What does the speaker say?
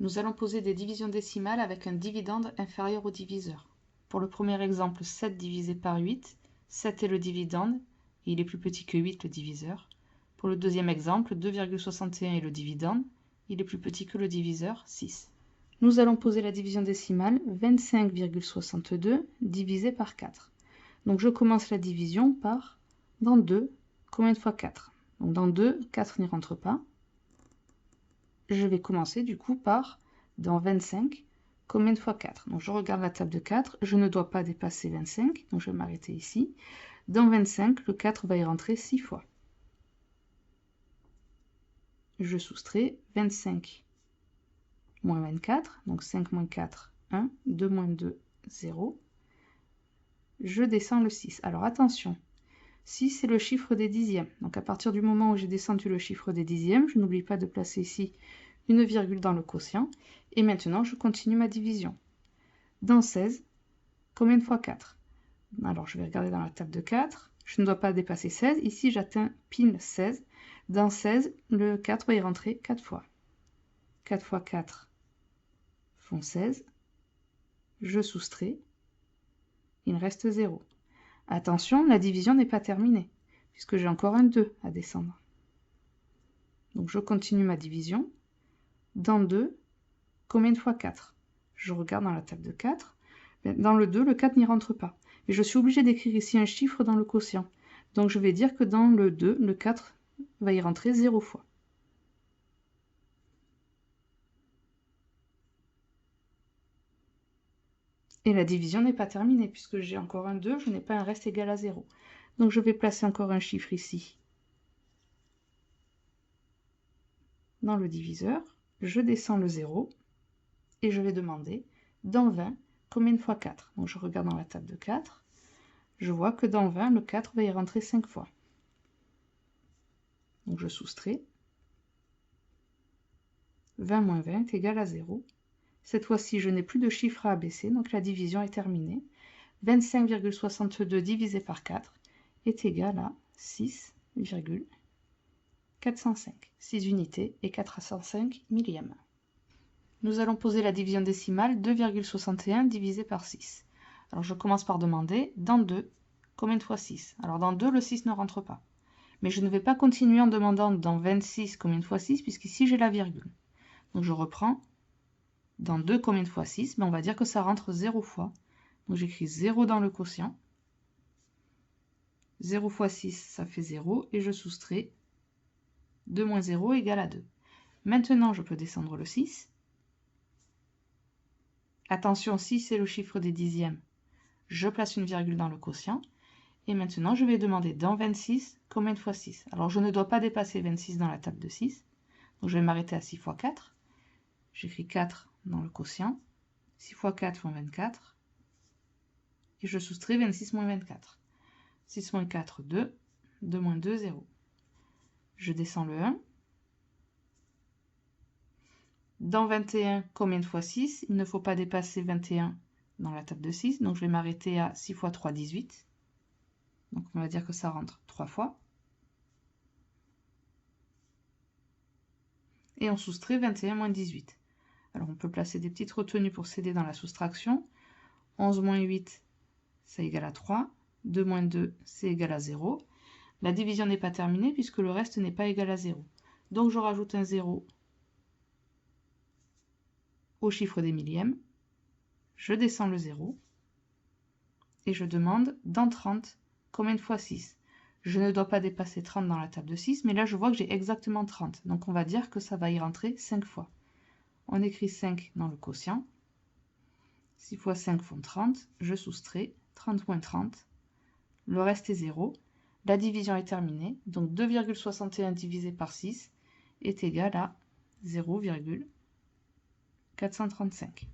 Nous allons poser des divisions décimales avec un dividende inférieur au diviseur. Pour le premier exemple, 7 divisé par 8, 7 est le dividende, et il est plus petit que 8 le diviseur. Pour le deuxième exemple, 2,61 est le dividende, il est plus petit que le diviseur, 6. Nous allons poser la division décimale 25,62 divisé par 4. Donc je commence la division par dans 2, combien de fois 4? Donc dans 2, 4 n'y rentre pas. Je vais commencer du coup par dans 25, combien de fois 4? Donc je regarde la table de 4, je ne dois pas dépasser 25, donc je vais m'arrêter ici. Dans 25, le 4 va y rentrer 6 fois. Je soustrais 25 moins 24, donc 5 moins 4, 1, 2 moins 2, 0. Je descends le 6. Alors attention, 6 c'est le chiffre des dixièmes. Donc à partir du moment où j'ai descendu le chiffre des dixièmes, je n'oublie pas de placer ici une virgule dans le quotient. Et maintenant, je continue ma division. Dans 16, combien de fois 4? Alors, je vais regarder dans la table de 4. Je ne dois pas dépasser 16. Ici, j'atteins pile 16. Dans 16, le 4 va y rentrer 4 fois. 4 fois 4 font 16. Je soustrais. Il me reste 0. Attention, la division n'est pas terminée, puisque j'ai encore un 2 à descendre. Donc, je continue ma division. Dans 2, combien de fois 4? Je regarde dans la table de 4. Dans le 2, le 4 n'y rentre pas. Et je suis obligée d'écrire ici un chiffre dans le quotient. Donc je vais dire que dans le 2, le 4 va y rentrer 0 fois. Et la division n'est pas terminée, puisque j'ai encore un 2, je n'ai pas un reste égal à 0. Donc je vais placer encore un chiffre ici dans le diviseur. Je descends le 0 et je vais demander dans 20, combien de fois 4? Donc je regarde dans la table de 4. Je vois que dans 20, le 4 va y rentrer 5 fois. Donc je soustrais. 20 moins 20 est égal à 0. Cette fois-ci, je n'ai plus de chiffre à abaisser, donc la division est terminée. 25,62 divisé par 4 est égal à 6,405. 6 unités et 405 millièmes. Nous allons poser la division décimale 2,61 divisé par 6. Alors je commence par demander, dans 2, combien de fois 6? Alors dans 2, le 6 ne rentre pas. Mais je ne vais pas continuer en demandant dans 26 combien de fois 6, puisqu'ici j'ai la virgule. Donc je reprends. Dans 2, combien de fois 6? On va dire que ça rentre 0 fois. Donc j'écris 0 dans le quotient. 0 fois 6, ça fait 0. Et je soustrais 2 moins 0 égale à 2. Maintenant, je peux descendre le 6. Attention, 6 c'est le chiffre des dixièmes. Je place une virgule dans le quotient. Et maintenant, je vais demander dans 26, combien de fois 6? Alors, je ne dois pas dépasser 26 dans la table de 6. Donc, je vais m'arrêter à 6 fois 4. J'écris 4 dans le quotient. 6 fois 4 font 24. Et je soustrais 26 moins 24. 6 moins 4, 2. 2 moins 2, 0. Je descends le 1. Dans 21, combien de fois 6? Il ne faut pas dépasser 21 dans la table de 6. Donc je vais m'arrêter à 6 fois 3, 18. Donc on va dire que ça rentre 3 fois. Et on soustrait 21 moins 18. Alors on peut placer des petites retenues pour s'aider dans la soustraction. 11 moins 8, ça égale à 3. 2 moins 2, c'est égal à 0. La division n'est pas terminée puisque le reste n'est pas égal à 0. Donc je rajoute un 0 au chiffre des millièmes. Je descends le 0. Et je demande dans 30, combien de fois 6? Je ne dois pas dépasser 30 dans la table de 6, mais là je vois que j'ai exactement 30. Donc on va dire que ça va y rentrer 5 fois. On écrit 5 dans le quotient. 6 fois 5 font 30. Je soustrais 30 moins 30. Le reste est 0. La division est terminée. Donc 2,61 divisé par 6 est égal à 0,435.